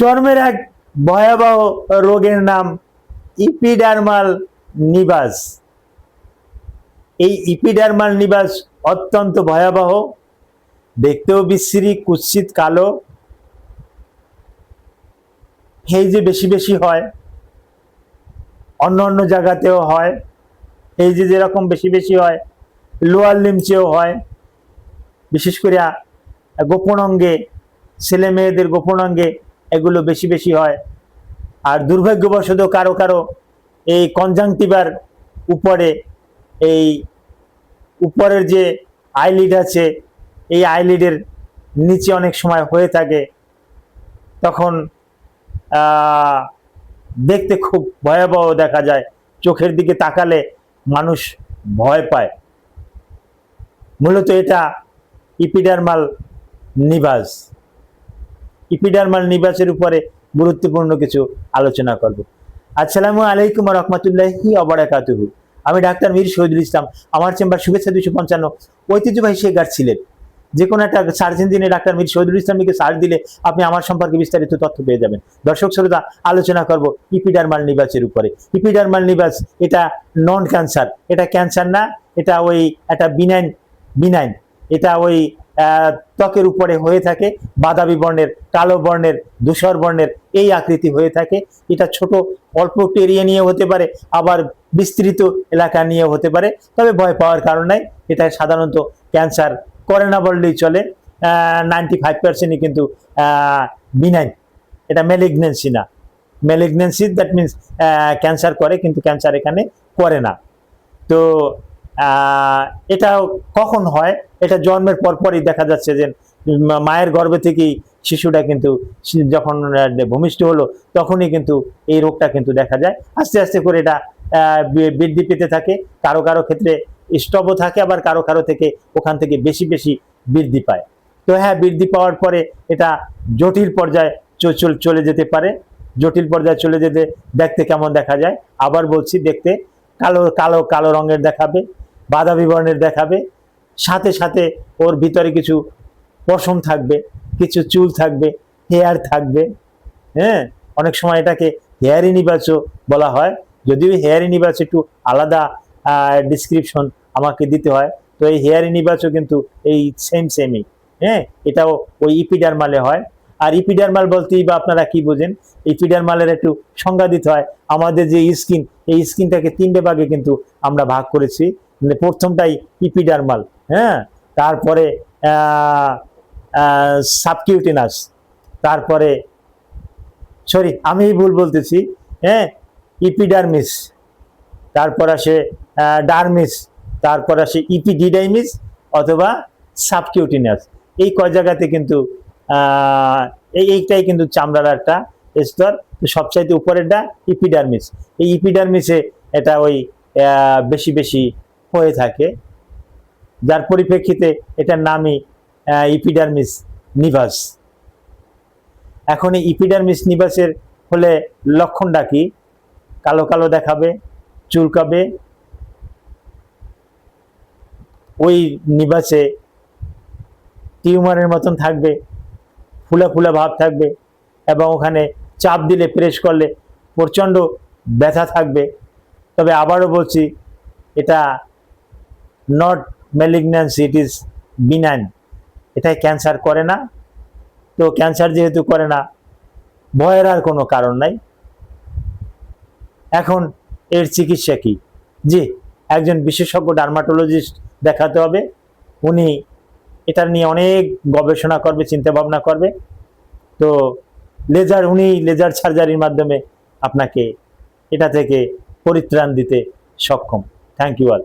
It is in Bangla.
চর্মের এক ভয়াবহ রোগের নাম ইপিডার্মাল নিভাস। এই ইপিডার্মাল নিভাস অত্যন্ত ভয়াবহ, দেখতেও বিশ্রী, কুৎসিত কালো। এই যে বেশি বেশি হয়, অন্য অন্য জায়গাতেও হয়। এই যে যেরকম বেশি বেশি হয়, লোয়ার লিম্বচেও হয়, বিশেষ করে গোপন অঙ্গে, ছেলে মেয়েদের গোপন অঙ্গে এগুলো বেশি বেশি হয়। আর দুর্ভাগ্যবশত কারো কারো এই কনজাংটিভার উপরে, এই উপরের যে আইলিড আছে, এই আইলিডের নিচে অনেক সময় হয়ে থাকে। তখন দেখতে খুব ভয়াবহ দেখা যায়, চোখের দিকে তাকালে মানুষ ভয় পায়। মূলত এটা ইপিডার্মাল নিভাস। ইপিডার্মাল নিভাসের উপরে গুরুত্বপূর্ণ কিছু আলোচনা করব। আসসালামু আলাইকুম ওয়া রাহমাতুল্লাহি ওয়া বারাকাতুহু। আমি ডাক্তার মীর শহীদুল ইসলাম। আমার চেম্বার শুভেচ্ছা 255, ঐতিহ্যবাহী শেখগার ছিলেন। যে কোনো একটা সার্চ ইঞ্জিনে ডাক্তার মীর শহীদুল ইসলামকে সার্চ দিলে আপনি আমার সম্পর্কে বিস্তারিত তথ্য পেয়ে যাবেন। দর্শক শ্রোতা, আলোচনা করব ইপিডার্মাল নিভাসের উপরে। ইপিডার্মাল নিভাস এটা নন ক্যান্সার, এটা ক্যান্সার না, এটা ওই একটা বিনাইন। এটা ওই ত্বকের উপরে হয়ে থাকে, বাদামি বর্ণের, কালো বর্ণের, ধূসর বর্ণের এই আকৃতি হয়ে থাকে। এটা ছোট অল্প একটু এরিয়া নিয়ে হতে পারে, আবার বিস্তৃত এলাকা নিয়ে হতে পারে। তবে ভয় পাওয়ার কারণ নাই, এটা সাধারণত ক্যান্সার করে না বললেই চলে। 95%ই কিন্তু বিনাইন, এটা ম্যালিগনেন্সি না। ম্যালিগনেন্সি দ্যাট মিনস ক্যান্সার করে, কিন্তু ক্যান্সার এখানে করে না। তো এটা কখন হয়? এটা জন্মের পরপরই দেখা যাচ্ছে যে মায়ের গর্ভে থেকেই শিশুটা কিন্তু যখন ভূমিষ্ঠ হলো তখনই কিন্তু এই রোগটা কিন্তু দেখা যায়। আস্তে আস্তে করে এটা বৃদ্ধি পেতে থাকে। কারো কারো ক্ষেত্রে স্টপও থাকে, আবার কারো কারো থেকে ওখান থেকে বেশি বেশি বৃদ্ধি পায়। তো হ্যাঁ, বৃদ্ধি পাওয়ার পরে এটা জটিল পর্যায়ে চলে যেতে পারে। জটিল পর্যায়ে চলে যেতে দেখতে কেমন দেখা যায়? আবার বলছি, দেখতে কালো কালো কালো রঙের দেখাবে, বাদামি বর্ণের দেখাবে। সাথে সাথে ওর ভিতরে কিছু পশম থাকবে, কিছু চুল থাকবে, হেয়ার থাকবে। হ্যাঁ, অনেক সময় এটাকে হেয়ারি নিভাসও বলা হয়, যদিও হেয়ারি নিভাস একটু আলাদা ডিসক্রিপশন আমাকে দিতে হয়। তো এই হেয়ারি নিভাসও কিন্তু এই সেমই। হ্যাঁ, এটাও ওই ইপিডার্মালে হয়। আর ইপিডার্মাল বলতেই বা আপনারা কি বোঝেন? ইপিডার্মালের একটু সংজ্ঞা দিতে হয়। আমাদের যে স্কিন, এই স্কিনটাকে 3টে ভাগে কিন্তু আমরা ভাগ করেছি। প্রথমটাই ইপিডার্মাল, হ্যাঁ, তারপরে সাবকিউটেনাস, তারপরে আমি ভুল বলতেছি, হ্যাঁ, ইপিডার্মিস, তারপর আসে ডার্মিস, তারপর আসে ইপিডিডাইমিস অথবা সাবকিউটেনাস। এই কয় জায়গাতে কিন্তু এইটাই কিন্তু চামড়ার একটা স্তর। সবচাইতে উপরেরটা ইপিডার্মিস। এই ইপিডার্মিসে এটা ওই বেশি বেশি হয়ে থাকে, যার পরিপ্রেক্ষিতে এটার নামই ইপিডার্মিস নিভাস। এখন এই ইপিডার্মিস নিভাসের হলে লক্ষণটা কি? কালো কালো দেখাবে, চুলকাবে, ওই নিভাসে টিউমারের মতন থাকবে, ফুলা ফুলা ভাব থাকবে, এবং ওখানে চাপ দিলে, প্রেস করলে প্রচণ্ড ব্যথা থাকবে। তবে আবারও বলছি, এটা not malignancy, it is benign. এটাই ক্যান্সার করে না। তো ক্যান্সার যেহেতু করে না, ভয়ের আর কোনো কারণ নাই। এখন এর চিকিৎসা কি? জি, একজন বিশেষজ্ঞ ডার্মাটোলজিস্ট দেখাতে হবে। উনি এটা নিয়ে অনেক গবেষণা করবে, চিন্তা ভাবনা করবে। তো উনি লেজার সার্জারির মাধ্যমে আপনাকে এটা থেকে পরিত্রাণ দিতে সক্ষম। Thank you all.